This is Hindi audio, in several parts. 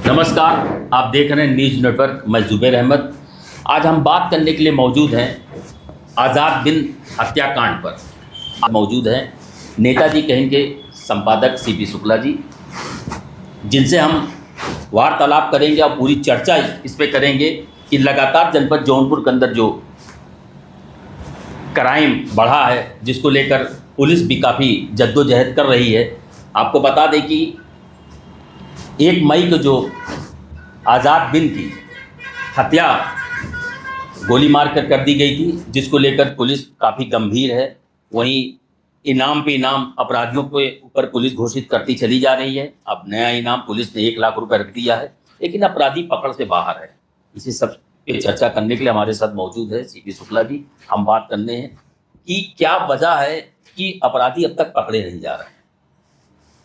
नमस्कार, आप देख रहे हैं न्यूज़ नेटवर्क। मैं जुबैर अहमद। आज हम बात करने के लिए मौजूद हैं आज़ाद बिन हत्याकांड पर। आज मौजूद हैं नेताजी कहिन के संपादक सीपी शुक्ला जी, जिनसे हम वार्तालाप करेंगे और पूरी चर्चा इस पे करेंगे कि लगातार जनपद जौनपुर के अंदर जो क्राइम बढ़ा है, जिसको लेकर पुलिस भी काफ़ी जद्दोजहद कर रही है। आपको बता दें कि 1 मई को जो आज़ाद बिन की हत्या गोली मार कर दी गई थी, जिसको लेकर पुलिस काफ़ी गंभीर है। वहीं इनाम पे इनाम अपराधियों के ऊपर पुलिस घोषित करती चली जा रही है। अब नया इनाम पुलिस ने 1 लाख रुपए रख दिया है, लेकिन अपराधी पकड़ से बाहर है। इसी सब पे चर्चा करने के लिए हमारे साथ मौजूद है सीपी शुक्ला जी। हम बात करने हैं कि क्या वजह है कि अपराधी अब तक पकड़े नहीं जा रहे हैं।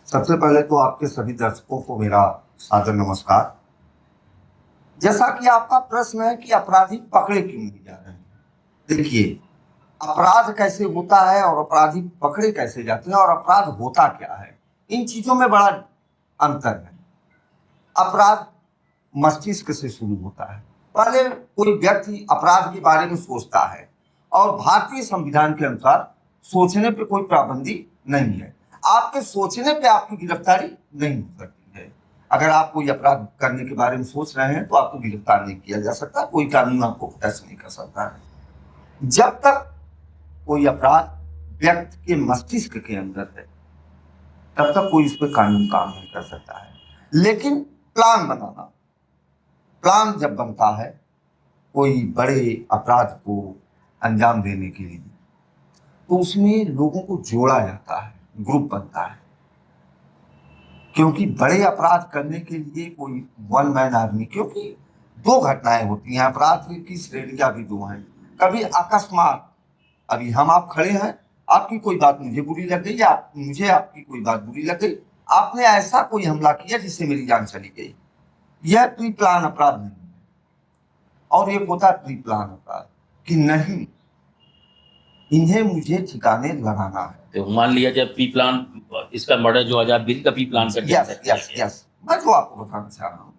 सबसे पहले तो आपके सभी दर्शकों को मेरा सादर नमस्कार। जैसा कि आपका प्रश्न है कि अपराधी पकड़े क्यों नहीं जा रहे हैं, देखिए, अपराध कैसे होता है और अपराधी पकड़े कैसे जाते हैं और अपराध होता क्या है, इन चीजों में बड़ा अंतर है। अपराध मस्तिष्क से शुरू होता है। पहले कोई व्यक्ति अपराध के बारे में सोचता है और भारतीय संविधान के अनुसार सोचने पे कोई पाबंदी नहीं है। आपके सोचने पे आपकी गिरफ्तारी नहीं हो सकती है। अगर आप कोई अपराध करने के बारे में सोच रहे हैं तो आपको गिरफ्तार नहीं किया जा सकता, कोई कानून आपको ऐसा नहीं कर सकता है। जब तक कोई अपराध व्यक्ति के मस्तिष्क के अंदर है, तब तक कोई इस पर कानून काम नहीं कर सकता है। लेकिन प्लान बनाना, प्लान जब बनता है कोई बड़े अपराध को अंजाम देने के लिए, तो उसमें लोगों को जोड़ा जाता है, ग्रुप बनता है। क्योंकि बड़े अपराध करने के लिए कोई वन मैन आर्मी, क्योंकि 2 घटनाएं होती हैं, अपराध की श्रेणियां भी 2 हैं। कभी अकस्मात, अभी हम आप खड़े हैं, आपकी कोई बात मुझे बुरी लग गई या मुझे आपकी कोई बात बुरी लग गई, आपने ऐसा कोई हमला किया जिससे मेरी जान चली गई, यह प्री प्लान अपराध नहीं है। और एक होता है प्री प्लान अपराध कि नहीं, इन्हें मुझे ठिकाने लगाना है। तो मान लिया जब प्री प्लान, इसका मर्डर जो आजाद बिन का प्री प्लान कर दिया है। यस, मैं जो आपको बताना चाह रहा हूँ,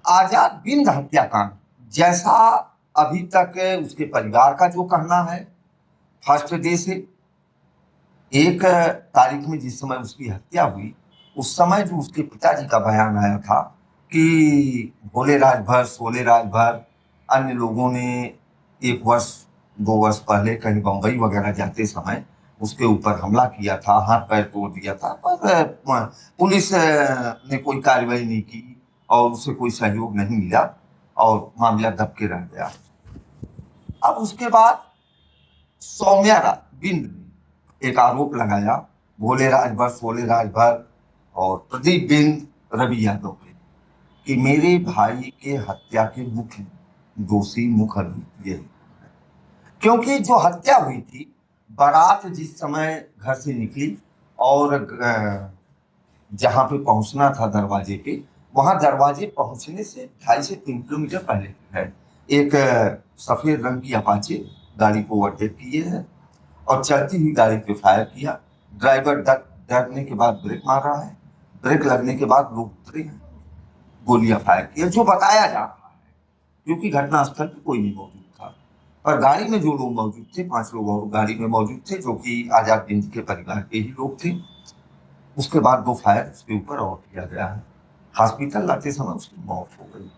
आजाद बिन हत्याकांड जैसा अभी तक उसके परिवार का जो कहना है, फर्स्ट डे से 1 तारीख में जिस समय उसकी हत्या हुई, उस समय जो उसके पिताजी का बयान आया था कि भोले राजभर, सोले राजभर, अन्य लोगों ने 1 वर्ष 2 वर्ष पहले कहीं बंबई वगैरह जाते समय उसके ऊपर हमला किया था, हाथ पैर तोड़ दिया था, पर पुलिस ने कोई कार्रवाई नहीं की और उसे कोई सहयोग नहीं मिला और मामला दब के रह गया। अब उसके बाद सौम्या बिंद ने एक आरोप लगाया भोले राजभर, सोले राजभर और प्रदीप बिंद, रवि यादव पे, कि मेरे भाई के हत्या के मुख्य दोषी मुख्य आरोपी ये, क्योंकि जो हत्या हुई थी, बारात जिस समय घर से निकली और जहां पे पहुंचना था दरवाजे पे, वहां दरवाजे पहुंचने से 2.5 से 3 किलोमीटर पहले है एक सफेद रंग की अपाचे गाड़ी को ओवरटेक किए है और चलती हुई गाड़ी पे फायर किया। ड्राइवर डरने के बाद ब्रेक मार रहा है, ब्रेक लगने के बाद लोग उतरे हैं, गोलियां फायर किया, जो बताया जा रहा है, क्योंकि घटनास्थल पे कोई नहीं मौजूद था। पर गाड़ी में जो लोग मौजूद थे, 5 लोग और गाड़ी में मौजूद थे, जो कि आजाद बिन के परिवार के ही लोग थे। उसके बाद 2 फायर उसके ऊपर और किया गया है। हॉस्पिटल लाते समय उसकी मौत हो गई।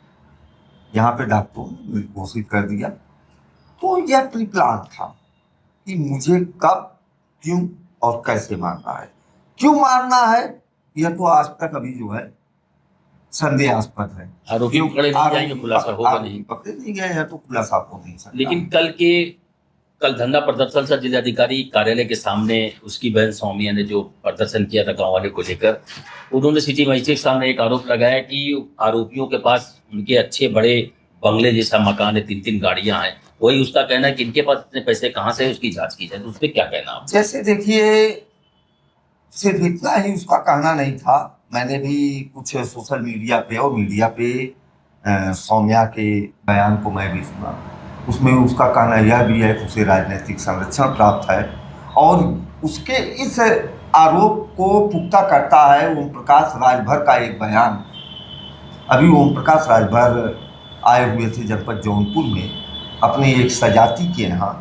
यहाँ पे डॉक्टरों ने घोषित कर दिया। तो यह प्री प्लान था कि मुझे कब, क्यों और कैसे मारना है। क्यों मारना है यह तो आज तक अभी जो है संदेहास्पद है। आरोपी पकड़े नहीं जाएंगे, खुलासा होगा नहीं, पकड़े नहीं गए हैं तो खुलासा हो नहीं सकता। लेकिन कल धरना प्रदर्शन से जिलाधिकारी कार्यालय के सामने उसकी बहन सौम्या ने जो प्रदर्शन किया था गांव वाले को लेकर, उन्होंने सिटी मजिस्ट्रेट सामने एक आरोप लगाया कि आरोपियों के पास उनके अच्छे बड़े बंगले जैसा मकान है, 3-3 गाड़ियां हैं। वही उसका कहना है कि इनके पास इतने पैसे कहाँ से है, उसकी जांच की जाए। तो उस पर क्या कहना आप? जैसे देखिए, सिर्फ इतना ही उसका कहना नहीं था। मैंने भी कुछ सोशल मीडिया पे और मीडिया पे सौम्या के बयान को मैं भी सुना। उसमें उसका कहना यह भी है कि उसे राजनीतिक संरक्षण प्राप्त है और उसके इस आरोप को पुख्ता करता है ओम प्रकाश राजभर का एक बयान अभी ओम प्रकाश राजभर आए हुए थे जनपद जौनपुर में अपने एक सजाती के यहाँ,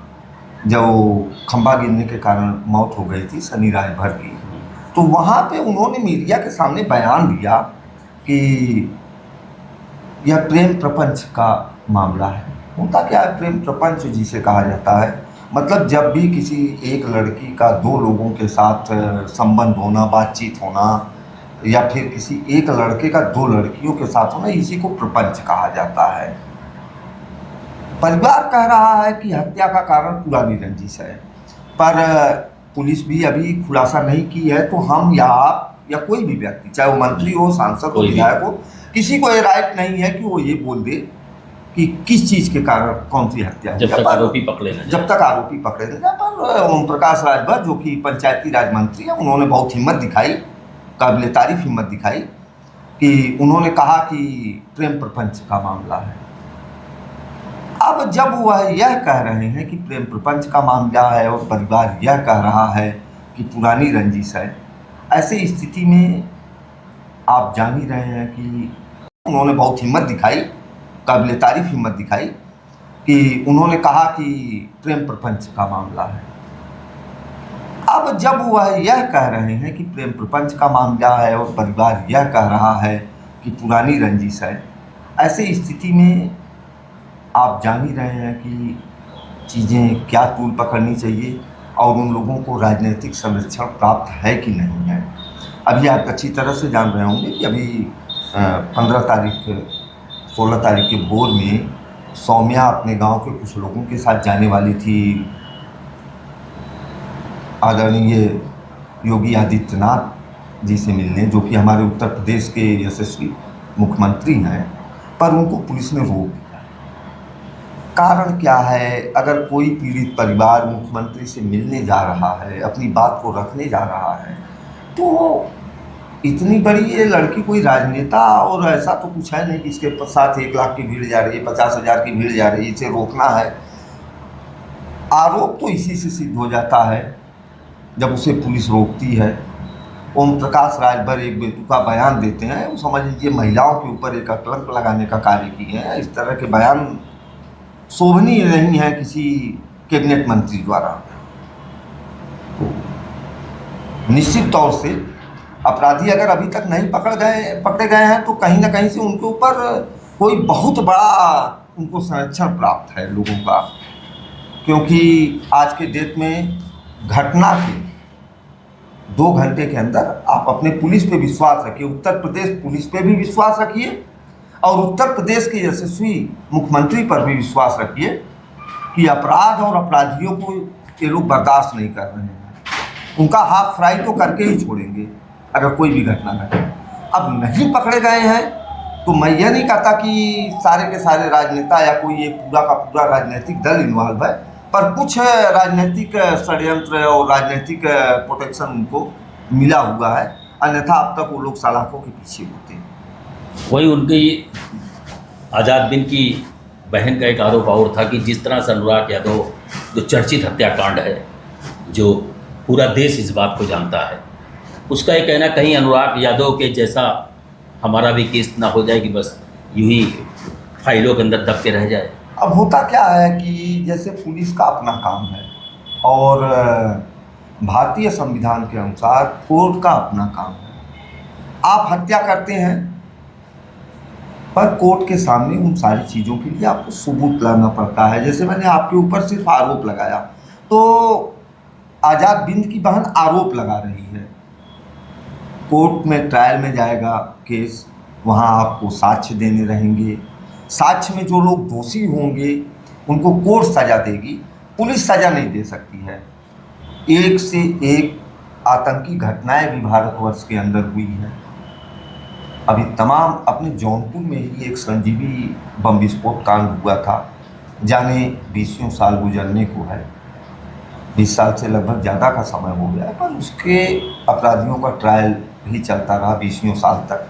जब खंभा गिरने के कारण मौत हो गई थी सनी राजभर की। तो वहाँ पे उन्होंने मीडिया के सामने बयान दिया कि यह प्रेम प्रपंच का मामला है। होता क्या है प्रेम प्रपंच जिसे कहा जाता है, मतलब जब भी किसी एक लड़की का दो लोगों के साथ संबंध होना, बातचीत होना, या फिर किसी एक लड़के का दो लड़कियों के साथ होना, इसी को प्रपंच कहा जाता है। परिवार कह रहा है कि हत्या का कारण पुरानी रंजिश है, पर पुलिस भी अभी खुलासा नहीं की है। तो हम या आप या कोई भी व्यक्ति, चाहे वो मंत्री हो, सांसद हो, विधायक हो, किसी को ये राइट नहीं है कि वो ये बोल दे कि किस चीज़ के कारण कौन सी हत्या हुई। जब तक आरोपी पकड़े न जाए। जब तक आरोपी पकड़े न जाए। पर ओम प्रकाश राजभर जो कि पंचायती राज मंत्री है, उन्होंने बहुत हिम्मत दिखाई, काबिल तारीफ हिम्मत दिखाई, कि उन्होंने कहा कि प्रेम प्रपंच का मामला है। अब जब वह यह कह रहे हैं कि प्रेम प्रपंच का मामला है और परिवार यह कह रहा है कि पुरानी रंजिश है, ऐसी स्थिति में आप जान ही रहे हैं कि उन्होंने बहुत हिम्मत दिखाई, काबिल तारीफ हिम्मत दिखाई, कि उन्होंने कहा कि प्रेम प्रपंच का मामला है। अब जब वह यह कह रहे हैं कि प्रेम प्रपंच का मामला है और परिवार यह कह रहा है कि पुरानी रंजिश है, ऐसी स्थिति में आप जान ही रहे हैं कि चीज़ें क्या तूल पकड़नी चाहिए और उन लोगों को राजनीतिक संरक्षण प्राप्त है कि नहीं है। अभी आप अच्छी तरह से जान रहे होंगे कि अभी 15 तारीख 16 तारीख के भोर में सौम्या अपने गांव के कुछ लोगों के साथ जाने वाली थी आदरणीय योगी आदित्यनाथ जी से मिलने, जो कि हमारे उत्तर प्रदेश के यशस्वी मुख्यमंत्री हैं, पर उनको पुलिस ने रोक दिया। कारण क्या है? अगर कोई पीड़ित परिवार मुख्यमंत्री से मिलने जा रहा है, अपनी बात को रखने जा रहा है, तो इतनी बड़ी ये लड़की कोई राजनेता और ऐसा तो कुछ है नहीं कि इसके साथ 1 लाख की भीड़ जा रही है, 50,000 की भीड़ जा रही है, इसे रोकना है। आरोप तो इसी से सिद्ध हो जाता है जब उसे पुलिस रोकती है। ओम प्रकाश राजभर एक बेतुका बयान देते हैं, वो समझ लीजिए महिलाओं के ऊपर एक कलंक लगाने का कार्य किए हैं। इस तरह के बयान शोभनीय नहीं है किसी कैबिनेट मंत्री द्वारा। तो निश्चित तौर से अपराधी अगर अभी तक नहीं पकड़े गए हैं, तो कहीं ना कहीं से उनके ऊपर कोई बहुत बड़ा उनको संरक्षण प्राप्त है लोगों का, क्योंकि आज के डेट में घटना के 2 घंटे के अंदर आप अपने पुलिस पे विश्वास रखिए, उत्तर प्रदेश पुलिस पे भी विश्वास रखिए और उत्तर प्रदेश के यशस्वी मुख्यमंत्री पर भी विश्वास रखिए कि अपराध और अपराधियों को ये लोग बर्दाश्त नहीं कर रहे हैं। उनका हाफ फ्राई तो करके ही छोड़ेंगे अगर कोई भी घटना घटे। अब नहीं पकड़े गए हैं तो मैं ये नहीं कहता कि सारे के सारे राजनेता या कोई ये पूरा का पूरा राजनीतिक दल इन्वॉल्व है, पर कुछ राजनीतिक षड्यंत्र और राजनीतिक प्रोटेक्शन उनको मिला हुआ है, अन्यथा अब तक वो लोग सलाखों के पीछे होते हैं। वही उनकी आज़ाद बिन की बहन का एक आरोप और था कि जिस तरह से अनुराग यादव जो चर्चित हत्याकांड है, जो पूरा देश इस बात को जानता है, उसका ये कहना कहीं अनुराग यादव के जैसा हमारा भी केस ना हो जाए कि बस यूं ही फाइलों के अंदर दबके रह जाए। अब होता क्या है कि जैसे पुलिस का अपना काम है और भारतीय संविधान के अनुसार कोर्ट का अपना काम है। आप हत्या करते हैं पर कोर्ट के सामने उन सारी चीज़ों के लिए आपको सबूत लाना पड़ता है। जैसे मैंने आपके ऊपर सिर्फ आरोप लगाया, तो आज़ाद बिंद की बहन आरोप लगा रही है, कोर्ट में ट्रायल में जाएगा केस, वहाँ आपको साक्ष्य देने रहेंगे। साक्ष्य में जो लोग दोषी होंगे उनको कोर्ट सज़ा देगी, पुलिस सज़ा नहीं दे सकती है। एक से एक आतंकी घटनाएं भी भारतवर्ष के अंदर हुई हैं। अभी तमाम अपने जौनपुर में ही एक संजीवी बम विस्फोट कांड हुआ था, जाने 20 साल गुजरने को है, 20 साल से लगभग ज़्यादा का समय हो गया है, पर उसके अपराधियों का ट्रायल भी चलता रहा 20 साल तक।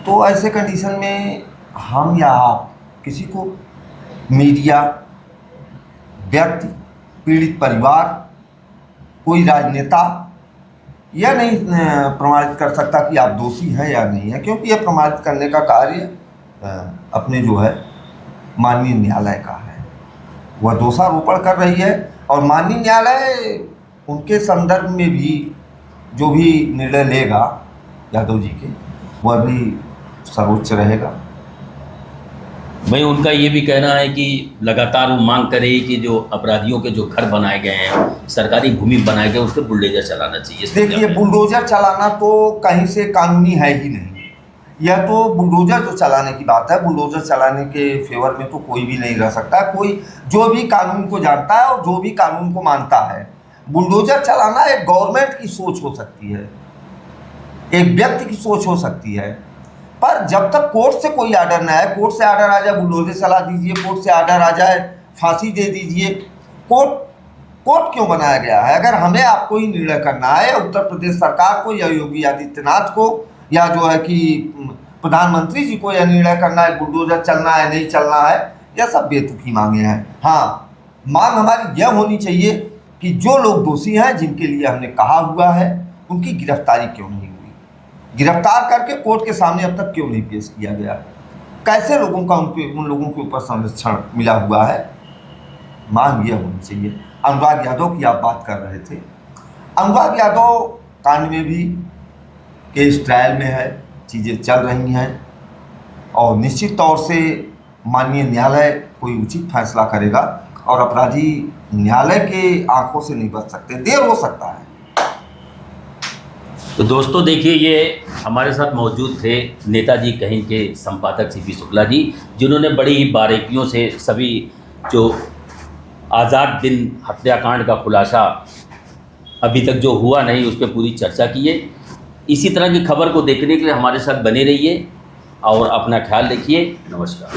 तो ऐसे कंडीशन में हम या आप किसी को, मीडिया, व्यक्ति, पीड़ित परिवार, कोई राजनेता यह नहीं प्रमाणित कर सकता कि आप दोषी हैं या नहीं है, क्योंकि यह प्रमाणित करने का कार्य अपने जो है माननीय न्यायालय का है। वह दोषारोपण कर रही है और माननीय न्यायालय उनके संदर्भ में भी जो भी निर्णय लेगा यादव जी के, वह भी सर्वोच्च रहेगा। भाई उनका ये भी कहना है कि लगातार वो मांग करे कि जो अपराधियों के जो घर बनाए गए हैं, सरकारी भूमि बनाए गए, उस पर बुलडोजर चलाना चाहिए। देखिए, बुलडोजर चलाना तो कहीं से कानूनी है ही नहीं। यह तो बुलडोजर जो चलाने की बात है, बुलडोजर चलाने के फेवर में तो कोई भी नहीं रह सकता। कोई जो भी कानून को जानता है और जो भी कानून को मानता है, बुलडोजर चलाना एक गवर्नमेंट की सोच हो सकती है, एक व्यक्ति की सोच हो सकती है, पर जब तक कोर्ट से कोई आर्डर ना आए, कोर्ट से आर्डर आ जाए बुलडोजर चला दीजिए, कोर्ट से आर्डर आ जाए फांसी दे दीजिए, कोर्ट क्यों बनाया गया है? अगर हमें आपको ही निर्णय करना है, उत्तर प्रदेश सरकार को या योगी आदित्यनाथ को या जो है कि प्रधानमंत्री जी को यह निर्णय करना है बुलडोजर चलना है नहीं चलना है, यह सब बेतुकी मांगे हैं। हाँ, मांग हमारी यह होनी चाहिए कि जो लोग दोषी हैं, जिनके लिए हमने कहा हुआ है, उनकी गिरफ्तारी क्यों नहीं हुई, गिरफ्तार करके कोर्ट के सामने अब तक क्यों नहीं पेश किया गया, कैसे लोगों का उन लोगों के ऊपर संरक्षण मिला हुआ है, मांग यह होनी चाहिए। अनुराग यादव की आप बात कर रहे थे, अनुराग यादव कांड में भी केस ट्रायल में है, चीज़ें चल रही हैं और निश्चित तौर से माननीय न्यायालय कोई उचित फैसला करेगा और अपराधी न्यायालय के आंखों से नहीं बच सकते, देर हो सकता है। तो दोस्तों देखिए, ये हमारे साथ मौजूद थे नेताजी कहीं के संपादक सीपी शुक्ला जी, जिन्होंने बड़ी ही बारीकियों से सभी जो आज़ाद दिन हत्याकांड का खुलासा अभी तक जो हुआ नहीं उस पर पूरी चर्चा की है। इसी तरह की खबर को देखने के लिए हमारे साथ बने रहिए और अपना ख्याल रखिए। नमस्कार।